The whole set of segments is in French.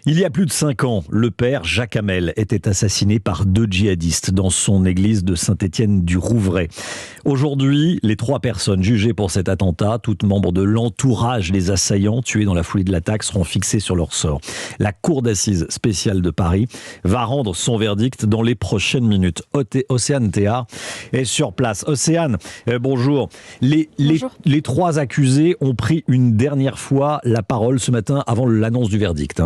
Il y a plus de 5 ans, le père Jacques Hamel était assassiné par 2 djihadistes dans son église de Saint-Étienne-du-Rouvray. Aujourd'hui, les 3 personnes jugées pour cet attentat, toutes membres de l'entourage des assaillants tués dans la foulée de l'attaque, seront fixées sur leur sort. La cour d'assises spéciale de Paris va rendre son verdict dans les prochaines minutes. Océane Théard est sur place. Océane, bonjour. Bonjour. Les 3 accusés ont pris une dernière fois la parole ce matin avant l'annonce du verdict.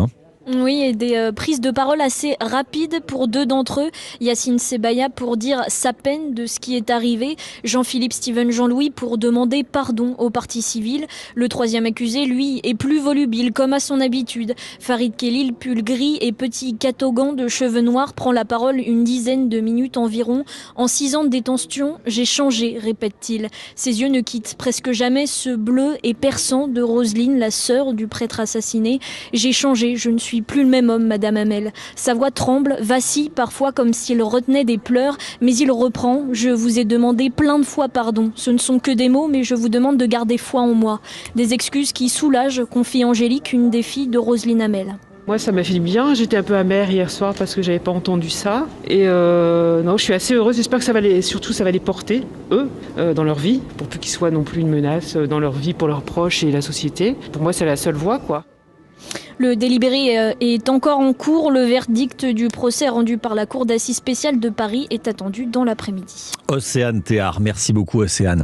Oui, et des prises de parole assez rapides pour 2 d'entre eux. Yacine Sebaya pour dire sa peine de ce qui est arrivé. Jean-Philippe Steven Jean-Louis pour demander pardon aux parties civiles. Le 3e accusé, lui, est plus volubile, comme à son habitude. Farid Khelil, pull gris et petit catogan de cheveux noirs, prend la parole une dizaine de minutes environ. En 6 ans de détention, j'ai changé, répète-t-il. Ses yeux ne quittent presque jamais ce bleu et perçant de Roselyne, la sœur du prêtre assassiné. J'ai changé, je ne suis plus le même homme, Madame Hamel. Sa voix tremble, vacille parfois comme s'il retenait des pleurs, mais il reprend. Je vous ai demandé plein de fois pardon. Ce ne sont que des mots, mais je vous demande de garder foi en moi. Des excuses qui soulagent, confie Angélique, une des filles de Roselyne Hamel. Moi, ça m'a fait du bien. J'étais un peu amère hier soir parce que j'avais pas entendu ça. Et non, je suis assez heureuse. J'espère que ça va les porter, eux, dans leur vie, pour peu qu'ils soient non plus une menace dans leur vie, pour leurs proches et la société. Pour moi, c'est la seule voie, quoi. Le délibéré est encore en cours. Le verdict du procès rendu par la Cour d'assises spéciale de Paris est attendu dans l'après-midi. Océane Théard, merci beaucoup Océane.